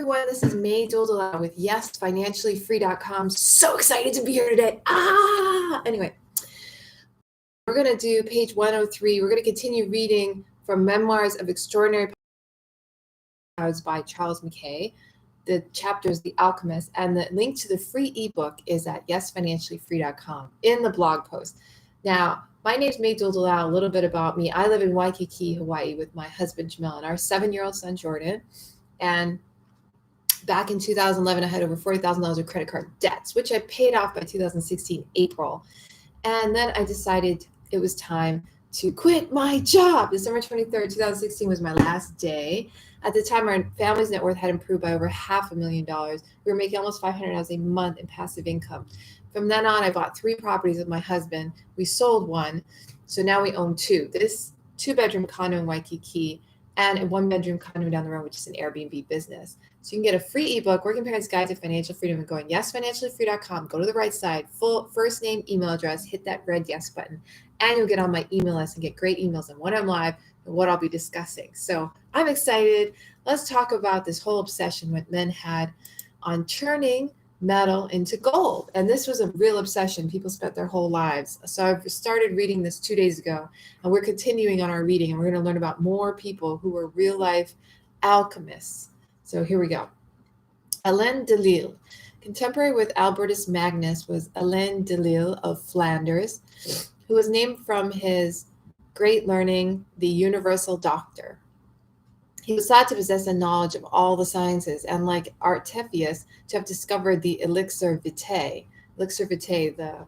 everyone. This is May Doldala with YesFinanciallyFree.com. So excited to be here today. Anyway, we're going to do page 103. We're going to continue reading from Memoirs of Extraordinary Powers by Charles Mackay. The chapter is The Alchemists, and the link to the free ebook is at YesFinanciallyFree.com in the blog post. Now, my name is May Doldala. A little bit about me. I live in Waikiki, Hawaii with my husband, Jamel, and our 7-year-old son, Jordan. And back in 2011, I had over $40,000 of credit card debts, which I paid off by 2016 April. And then I decided it was time to quit my job. December 23rd, 2016 was my last day. At the time, our family's net worth had improved by over $500,000. We were making almost $500 a month in passive income. From then on, I bought 3 properties with my husband. We sold one, so now we own 2. This 2-bedroom condo in Waikiki and a 1-bedroom condo down the road, which is an Airbnb business. So you can get a free ebook, Working Parents Guide to Financial Freedom, and going YesFinanciallyFree.com. Go to the right side, full first name, email address, hit that red yes button, and you'll get on my email list and get great emails on when I'm live and what I'll be discussing. So I'm excited. Let's talk about this whole obsession that men had on turning metal into gold. And this was a real obsession. People spent their whole lives. So I've started reading this 2 days ago, and we're continuing on our reading, and we're going to learn about more people who were real life alchemists. So here we go. Alain de Lille. Contemporary with Albertus Magnus was Alain de Lille of Flanders, who was named from his great learning, the universal doctor. He was thought to possess a knowledge of all the sciences, and like Artephius, to have discovered the elixir vitae. Elixir vitae, the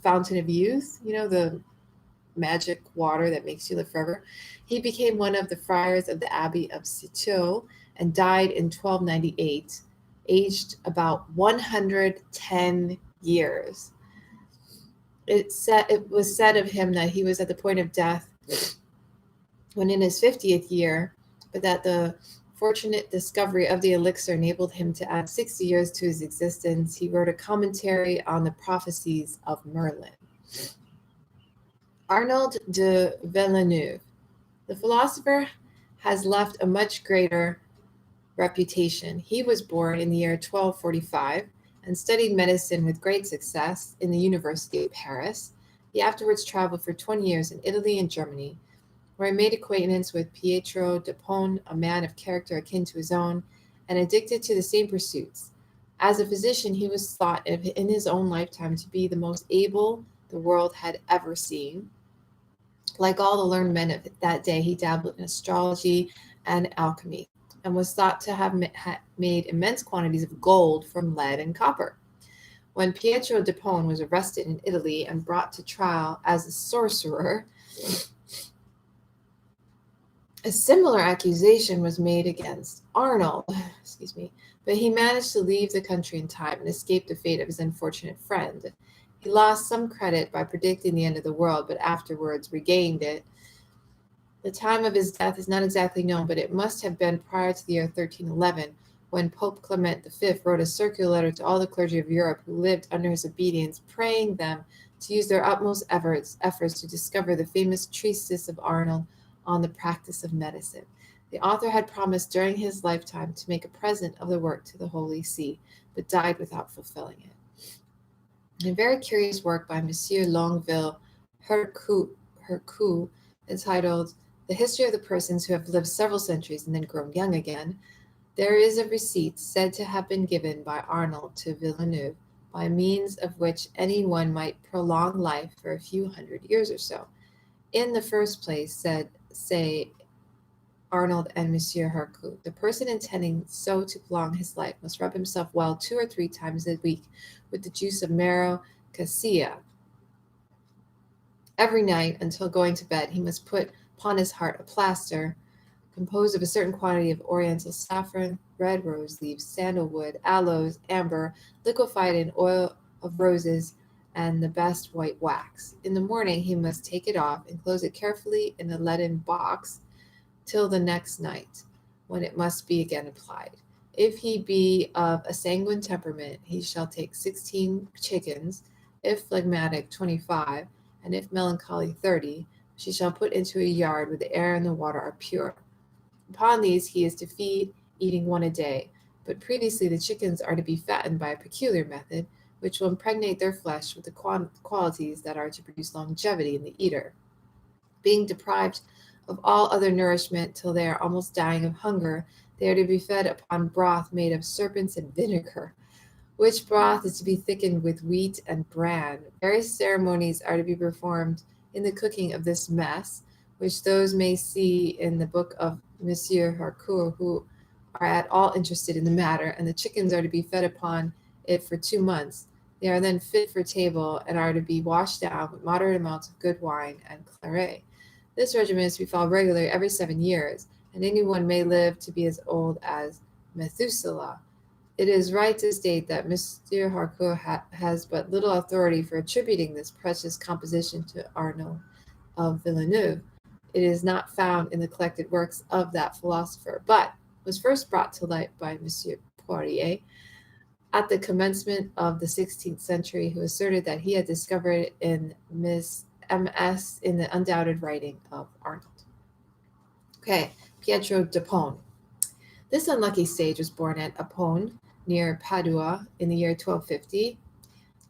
fountain of youth, the magic water that makes you live forever. He became one of the friars of the Abbey of Citeaux and died in 1298, aged about 110 years. It was said of him that he was at the point of death when in his 50th year, but that the fortunate discovery of the elixir enabled him to add 60 years to his existence. He wrote a commentary on the prophecies of Merlin. Arnold de Velanov. The philosopher has left a much greater reputation. He was born in the year 1245 and studied medicine with great success in the University of Paris. He afterwards traveled for 20 years in Italy and Germany, where he made acquaintance with Pietro de Pon, a man of character akin to his own, and addicted to the same pursuits. As a physician, he was thought in his own lifetime to be the most able the world had ever seen. Like all the learned men of that day, he dabbled in astrology and alchemy, and was thought to have made immense quantities of gold from lead and copper. When Pietro de Pon was arrested in Italy and brought to trial as a sorcerer, a similar accusation was made against Arnold, but he managed to leave the country in time and escape the fate of his unfortunate friend. He lost some credit by predicting the end of the world, but afterwards regained it. The time of his death is not exactly known, but it must have been prior to the year 1311, when Pope Clement V wrote a circular letter to all the clergy of Europe who lived under his obedience, praying them to use their utmost efforts to discover the famous treatise of Arnold on the practice of medicine. The author had promised during his lifetime to make a present of the work to the Holy See, but died without fulfilling it. A very curious work by Monsieur Longville, Hercule, entitled The History of the Persons Who Have Lived Several Centuries and Then Grown Young Again, there is a receipt said to have been given by Arnold to Villeneuve, by means of which anyone might prolong life for a few hundred years or so. In the first place, say Arnold and Monsieur Hercule, the person intending so to prolong his life must rub himself well 2 or 3 times a week with the juice of marrow cassia. Every night until going to bed, he must put upon his heart a plaster composed of a certain quantity of oriental saffron, red rose leaves, sandalwood, aloes, amber, liquefied in oil of roses, and the best white wax. In the morning he must take it off and close it carefully in a leaden box till the next night, when it must be again applied. If he be of a sanguine temperament, he shall take 16 chickens, if phlegmatic 25, and if melancholy 30, which he shall put into a yard where the air and the water are pure. Upon these he is to feed eating one a day, but previously the chickens are to be fattened by a peculiar method, which will impregnate their flesh with the qualities that are to produce longevity in the eater. Being deprived of all other nourishment till they are almost dying of hunger, they are to be fed upon broth made of serpents and vinegar, which broth is to be thickened with wheat and bran. Various ceremonies are to be performed in the cooking of this mess, which those may see in the book of Monsieur Harcourt who are at all interested in the matter, and the chickens are to be fed upon it for 2 months. They are then fit for table and are to be washed down with moderate amounts of good wine and claret. This regimen is to be followed regularly every 7 years, and anyone may live to be as old as Methuselah. It is right to state that Monsieur Harcourt has but little authority for attributing this precious composition to Arnold of Villeneuve. It is not found in the collected works of that philosopher, but was first brought to light by Monsieur Poirier at the commencement of the 16th century, who asserted that he had discovered it in MS in the undoubted writing of Arnold. Okay, Pietro de Pon. This unlucky sage was born at Apone, near Padua, in the year 1250.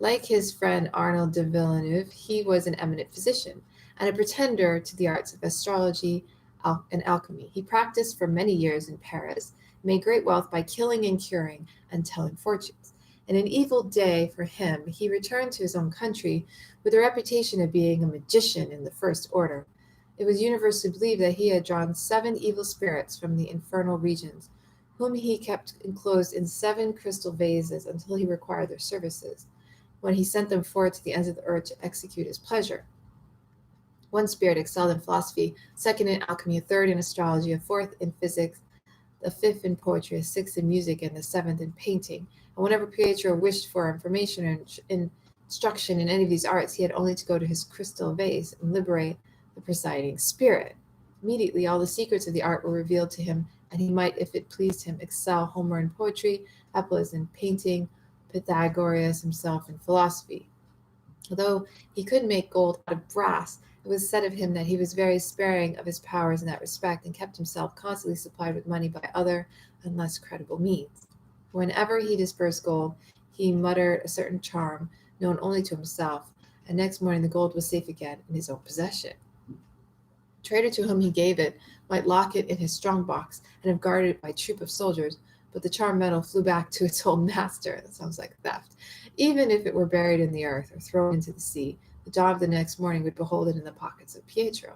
Like his friend Arnold de Velanov, he was an eminent physician and a pretender to the arts of astrology and alchemy. He practiced for many years in Paris, made great wealth by killing and curing and telling fortunes. In an evil day for him, he returned to his own country with a reputation of being a magician in the first order. It was universally believed that he had drawn 7 evil spirits from the infernal regions, whom he kept enclosed in 7 crystal vases until he required their services, when he sent them forth to the ends of the earth to execute his pleasure. One spirit excelled in philosophy, 2nd in alchemy, a 3rd in astrology, a 4th in physics, the 5th in poetry, a 6th in music, and the 7th in painting. And whenever Pietro wished for information or instruction in any of these arts, he had only to go to his crystal vase and liberate the presiding spirit. Immediately all the secrets of the art were revealed to him, and he might, if it pleased him, excel Homer in poetry, Apelles in painting, Pythagoras himself in philosophy. Although he could make gold out of brass, it was said of him that he was very sparing of his powers in that respect, and kept himself constantly supplied with money by other and less credible means. Whenever he dispersed gold, he muttered a certain charm known only to himself, and next morning the gold was safe again in his own possession. The trader to whom he gave it might lock it in his strong box and have guarded it by a troop of soldiers, but the charmed metal flew back to its old master. That sounds like theft. Even if it were buried in the earth or thrown into the sea, the dawn of the next morning would behold it in the pockets of Pietro.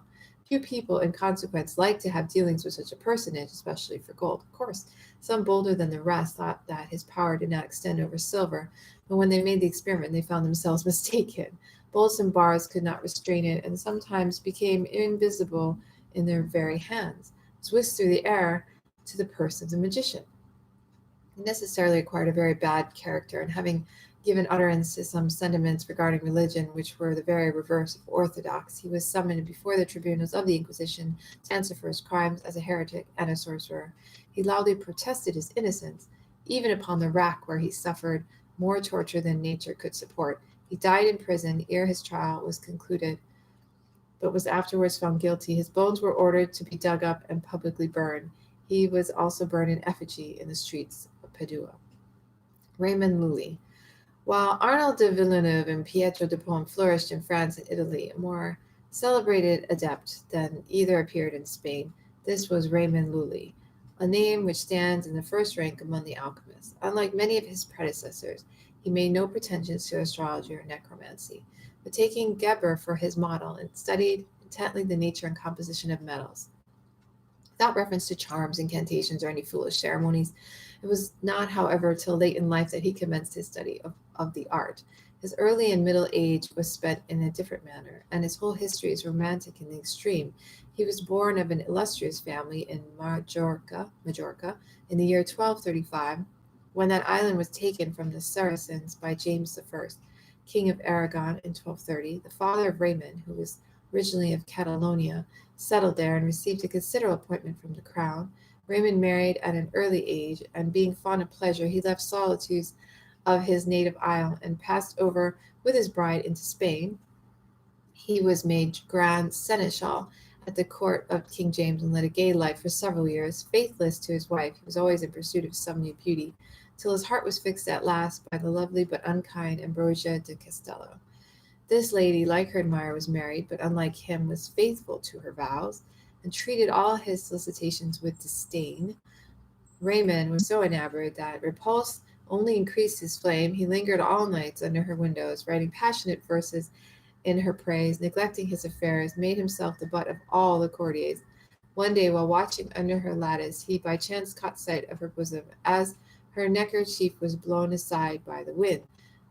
Few people, in consequence, liked to have dealings with such a personage, especially for gold. Of course, some bolder than the rest thought that his power did not extend over silver, but when they made the experiment, they found themselves mistaken. Bolts and bars could not restrain it, and sometimes became invisible in their very hands, whisked through the air to the purse of the magician. He necessarily acquired a very bad character, and having given utterance to some sentiments regarding religion which were the very reverse of orthodox, he was summoned before the tribunals of the Inquisition to answer for his crimes as a heretic and a sorcerer. He loudly protested his innocence, even upon the rack where he suffered more torture than nature could support. He died in prison ere his trial was concluded, but was afterwards found guilty. His bones were ordered to be dug up and publicly burned. He was also burned in effigy in the streets of Padua. Raymond Lully. While Arnold de Villeneuve and Pietro de Pon flourished in France and Italy, a more celebrated adept than either appeared in Spain. This was Raymond Lully, a name which stands in the first rank among the alchemists. Unlike many of his predecessors, he made no pretensions to astrology or necromancy, but taking Geber for his model, and studied intently the nature and composition of metals. Without reference to charms, incantations, or any foolish ceremonies, it was not, however, till late in life that he commenced his study of the art. His early and middle age was spent in a different manner, and his whole history is romantic in the extreme. He was born of an illustrious family in Majorca, in the year 1235, when that island was taken from the Saracens by James I, King of Aragon, in 1230. The father of Raymond, who was originally of Catalonia, settled there and received a considerable appointment from the crown. Raymond married at an early age, and being fond of pleasure, he left solitudes of his native isle and passed over with his bride into Spain. He was made Grand Seneschal at the court of King James and led a gay life for several years. Faithless to his wife, he was always in pursuit of some new beauty, till his heart was fixed at last by the lovely but unkind Ambrosia de Castello. This lady, like her admirer, was married, but unlike him, was faithful to her vows, and treated all his solicitations with disdain. Raymond was so enamored that, repulse only increased his flame. He lingered all nights under her windows, writing passionate verses in her praise, neglecting his affairs, made himself the butt of all the courtiers. One day, while watching under her lattice, he by chance caught sight of her bosom, as her neckerchief was blown aside by the wind.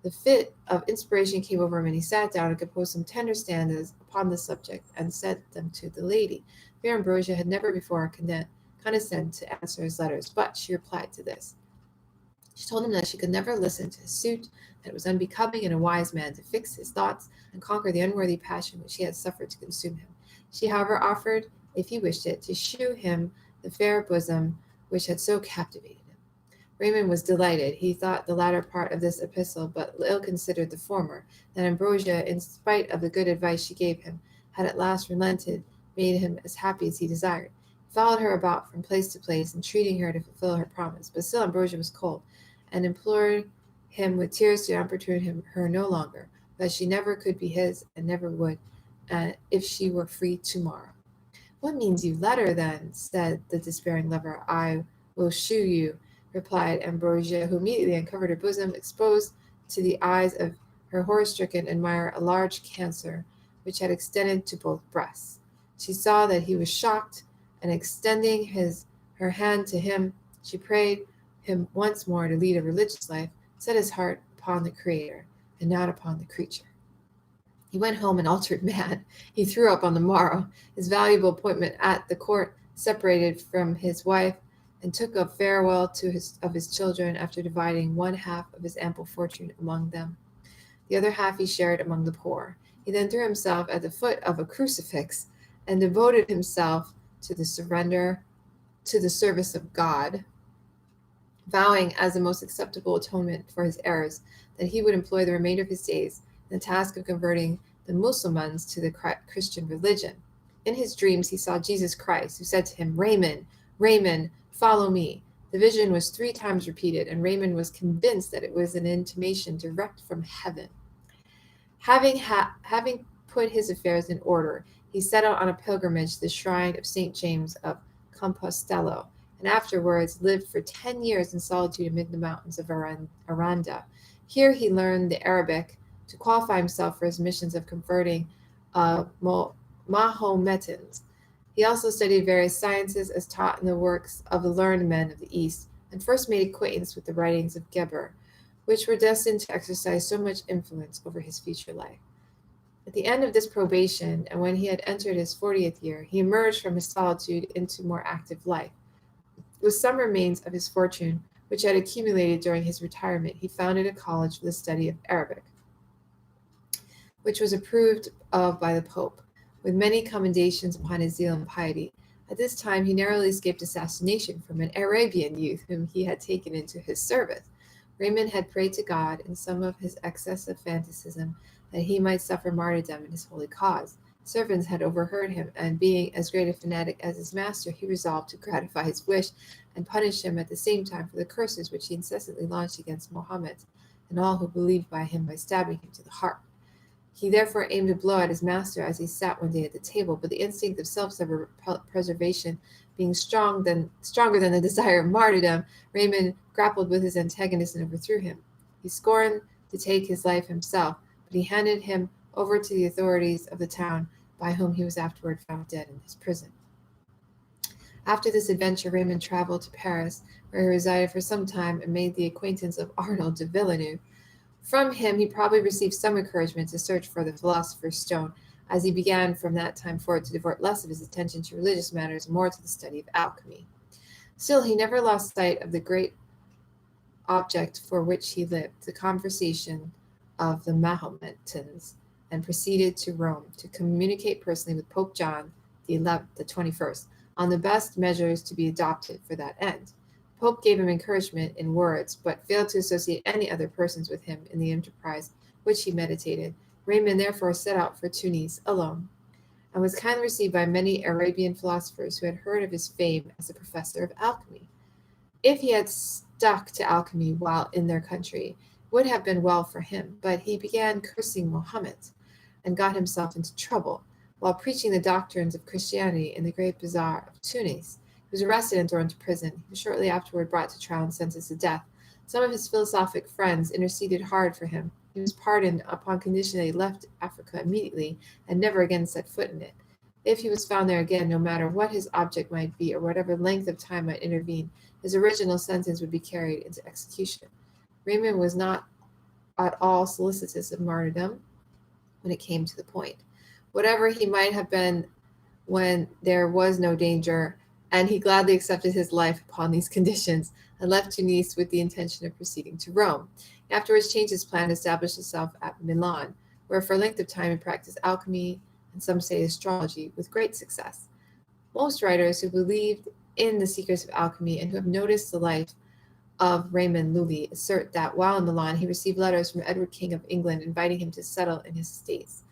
The fit of inspiration came over him, and he sat down and composed some tender stanzas upon the subject, and sent them to the lady. Fair Ambrosia had never before condescended to answer his letters, but she replied to this. She told him that she could never listen to his suit, that it was unbecoming in a wise man to fix his thoughts and conquer the unworthy passion which he had suffered to consume him. She, however, offered, if he wished it, to shew him the fair bosom which had so captivated him. Raymond was delighted. He thought the latter part of this epistle, but ill considered the former, that Ambrosia, in spite of the good advice she gave him, had at last relented, made him as happy as he desired. He followed her about from place to place, entreating her to fulfill her promise, but still Ambrosia was cold, and implored him with tears to importune her no longer, that she never could be his, and never would, if she were free tomorrow. What means your letter, then? Said the despairing lover. I will shew you, replied Ambrosia, who immediately uncovered her bosom, exposed to the eyes of her horror-stricken admirer a large cancer, which had extended to both breasts. She saw that he was shocked, and extending her hand to him, she prayed him once more to lead a religious life, set his heart upon the Creator, and not upon the creature. He went home an altered man. He threw up on the morrow his valuable appointment at the court, separated from his wife, and took a farewell of his children, after dividing one half of his ample fortune among them. The other half he shared among the poor. He then threw himself at the foot of a crucifix, and devoted himself to the service of God, vowing as the most acceptable atonement for his errors that he would employ the remainder of his days in the task of converting the Mussulmans to the Christian religion. In his dreams he saw Jesus Christ, who said to him, "Raymond, Raymond, follow me." The vision was 3 times repeated, and Raymond was convinced that it was an intimation direct from heaven. Having put his affairs in order, he set out on a pilgrimage to the shrine of St. James of Compostela, and afterwards lived for 10 years in solitude amid the mountains of Aranda. Here he learned the Arabic to qualify himself for his missions of converting Mahometans. He also studied various sciences as taught in the works of the learned men of the East, and first made acquaintance with the writings of Geber, which were destined to exercise so much influence over his future life. At the end of this probation, and when he had entered his 40th year, he emerged from his solitude into more active life. With some remains of his fortune, which had accumulated during his retirement, he founded a college for the study of Arabic, which was approved of by the Pope, with many commendations upon his zeal and piety. At this time he narrowly escaped assassination from an Arabian youth whom he had taken into his service. Raymond had prayed to God, in some of his excess of fanaticism, that he might suffer martyrdom in his holy cause. Servants had overheard him, and being as great a fanatic as his master, he resolved to gratify his wish, and punish him at the same time for the curses which he incessantly launched against Mohammed and all who believed by him, by stabbing him to the heart. He therefore aimed a blow at his master as he sat one day at the table, but the instinct of self-preservation being stronger than the desire of martyrdom, Raymond grappled with his antagonist and overthrew him. He scorned to take his life himself, but he handed him over to the authorities of the town, by whom he was afterward found dead in his prison. After this adventure, Raymond traveled to Paris, where he resided for some time and made the acquaintance of Arnold de Velanov. From him he probably received some encouragement to search for the philosopher's stone, as he began from that time forward to devote less of his attention to religious matters and more to the study of alchemy. Still, he never lost sight of the great object for which he lived, the conversion of the Mahometans, and proceeded to Rome to communicate personally with Pope John the 21st on the best measures to be adopted for that end. The Pope gave him encouragement in words, but failed to associate any other persons with him in the enterprise which he meditated. Raymond therefore set out for Tunis alone. and was kindly received by many Arabian philosophers who had heard of his fame as a professor of alchemy. If he had stuck to alchemy while in their country, it would have been well for him, but he began cursing Mohammed and got himself into trouble while preaching the doctrines of Christianity in the great bazaar of Tunis. He was arrested and thrown to prison. He was shortly afterward brought to trial and sentenced to death. Some of his philosophic friends interceded hard for him. He was pardoned upon condition that he left Africa immediately and never again set foot in it. If he was found there again, no matter what his object might be or whatever length of time might intervene, his original sentence would be carried into execution. Raymond was not at all solicitous of martyrdom when it came to the point. Whatever he might have been when there was no danger, and he gladly accepted his life upon these conditions and left Tunis with the intention of proceeding to Rome. He afterwards changed his plan and established himself at Milan, where for a length of time he practiced alchemy and some say astrology with great success. Most writers who believed in the secrets of alchemy and who have noticed the life of Raymond Lully assert that while in Milan he received letters from Edward King of England inviting him to settle in his estates.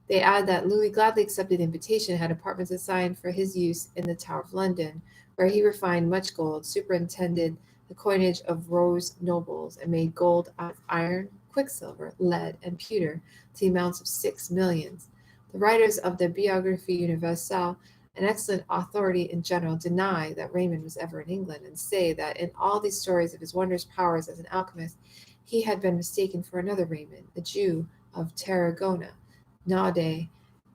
They add that Lully gladly accepted the invitation and had apartments assigned for his use in the Tower of London, where he refined much gold, superintended the coinage of rose nobles, and made gold out of iron, quicksilver, lead, and pewter to the amounts of 6 millions. The writers of the Biographie Universelle, an excellent authority in general, deny that Raymond was ever in England and say that in all these stories of his wondrous powers as an alchemist, he had been mistaken for another Raymond, a Jew of Tarragona. Naudé,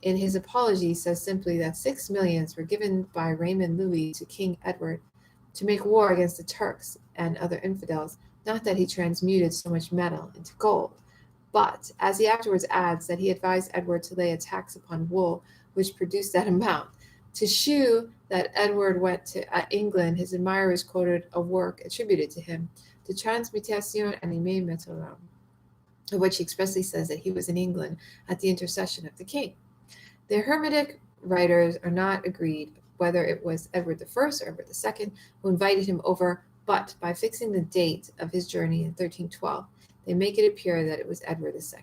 in his apology, says simply that 6 millions were given by Raymond Louis to King Edward to make war against the Turks and other infidels, not that he transmuted so much metal into gold. But, as he afterwards adds, that he advised Edward to lay a tax upon wool, which produced that amount. To shew that Edward went to England, his admirers quoted a work attributed to him, De Transmutation Animée Metallorum, of which he expressly says that he was in England at the intercession of the king. The Hermetic writers are not agreed whether it was Edward I or Edward II who invited him over, but by fixing the date of his journey in 1312, they make it appear that it was Edward II.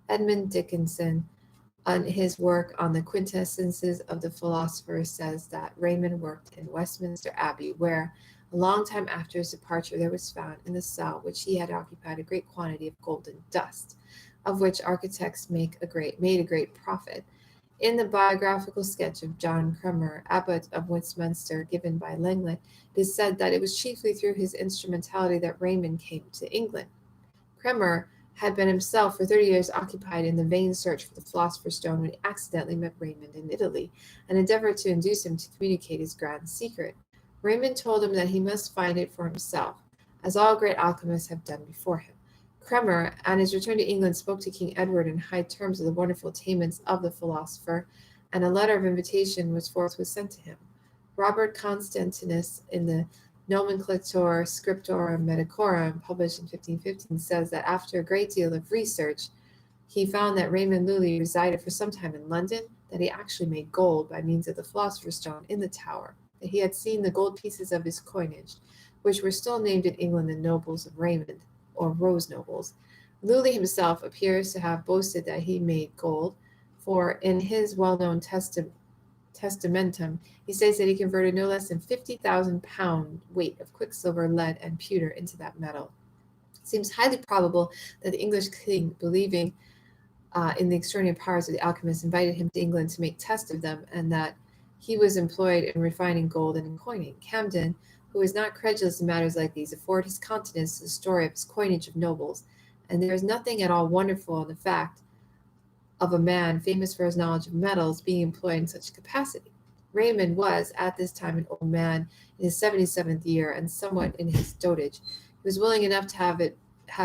Edmund Dickinson, on his work on the quintessences of the philosophers, says that Raymond worked in Westminster Abbey, where a long time after his departure there was found in the cell which he had occupied a great quantity of golden dust, of which architects made a great profit. In the biographical sketch of John Cremer, Abbot of Westminster, given by Lenglet, it is said that it was chiefly through his instrumentality that Raymond came to England. Cremer had been himself for 30 years occupied in the vain search for the philosopher's stone when he accidentally met Raymond in Italy and endeavored to induce him to communicate his grand secret. Raymond told him that he must find it for himself, as all great alchemists have done before him. Cremer, on his return to England, spoke to King Edward in high terms of the wonderful attainments of the philosopher, and a letter of invitation was forthwith sent to him. Robert Constantinus, in the Nomenclator Scriptorum Medicorum, published in 1515, says that after a great deal of research, he found that Raymond Lully resided for some time in London, that he actually made gold by means of the philosopher's stone in the tower, that he had seen the gold pieces of his coinage, which were still named in England the nobles of Raymond, or rose nobles. Lully himself appears to have boasted that he made gold, for in his well-known testamentum, he says that he converted no less than 50,000 pound weight of quicksilver, lead, and pewter into that metal. It seems highly probable that the English king, believing in the extraordinary powers of the alchemists, invited him to England to make test of them, and that he was employed in refining gold and in coining. Camden, who is not credulous in matters like these, afford his countenance to the story of his coinage of nobles, and there is nothing at all wonderful in the fact of a man famous for his knowledge of metals being employed in such capacity. Raymond was at this time an old man in his 77th year and somewhat in his dotage. He was willing enough to have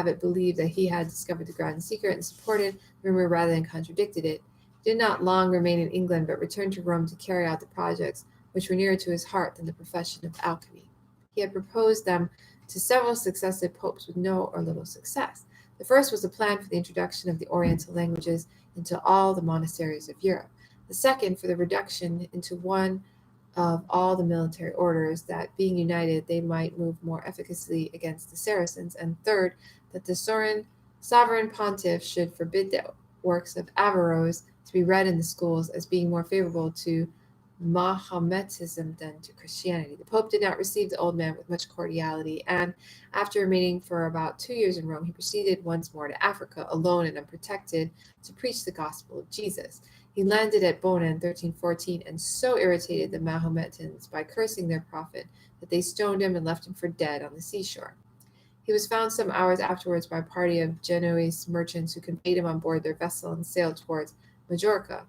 it believed that he had discovered the grand secret and supported rumor rather than contradicted it. He did not long remain in England, but returned to Rome to carry out the projects which were nearer to his heart than the profession of alchemy. He had proposed them to several successive popes with no or little success. The first was a plan for the introduction of the Oriental languages into all the monasteries of Europe. The second, for the reduction into one of all the military orders, that being united they might move more efficaciously against the Saracens. And third, that the sovereign pontiff should forbid the works of Averroes, to be read in the schools as being more favorable to Mahometism than to Christianity. The Pope did not receive the old man with much cordiality, and after remaining for about 2 years in Rome, he proceeded once more to Africa, alone and unprotected, to preach the gospel of Jesus. He landed at Bona in 1314 and so irritated the Mahometans by cursing their prophet that they stoned him and left him for dead on the seashore. He was found some hours afterwards by a party of Genoese merchants who conveyed him on board their vessel and sailed towards Majorca.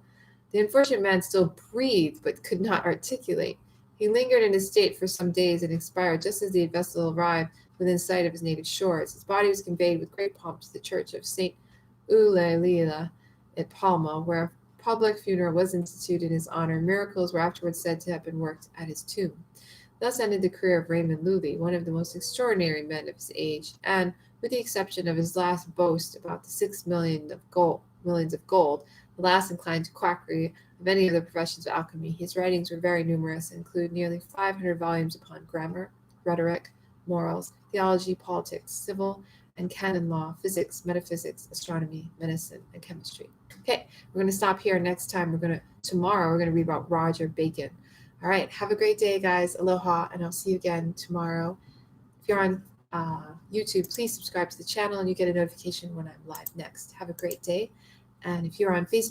The unfortunate man still breathed but could not articulate. He lingered in his state for some days and expired just as the vessel arrived within sight of his native shores. His body was conveyed with great pomp to the church of St. Eulalia at Palma, where a public funeral was instituted in his honor. Miracles were afterwards said to have been worked at his tomb. Thus ended the career of Raymond Lully, one of the most extraordinary men of his age, and, with the exception of his last boast about the 6 millions of gold, the last inclined to quackery of any of the professions of alchemy, his writings were very numerous and include nearly 500 volumes upon grammar, rhetoric, morals, theology, politics, civil and canon law, physics, metaphysics, astronomy, medicine, and chemistry. Okay, we're going to stop here. Next time, tomorrow, we're going to read about Roger Bacon. All right, have a great day, guys. Aloha, and I'll see you again tomorrow. If you're on YouTube, please subscribe to the channel and you get a notification when I'm live next. Have a great day. And if you're on Facebook,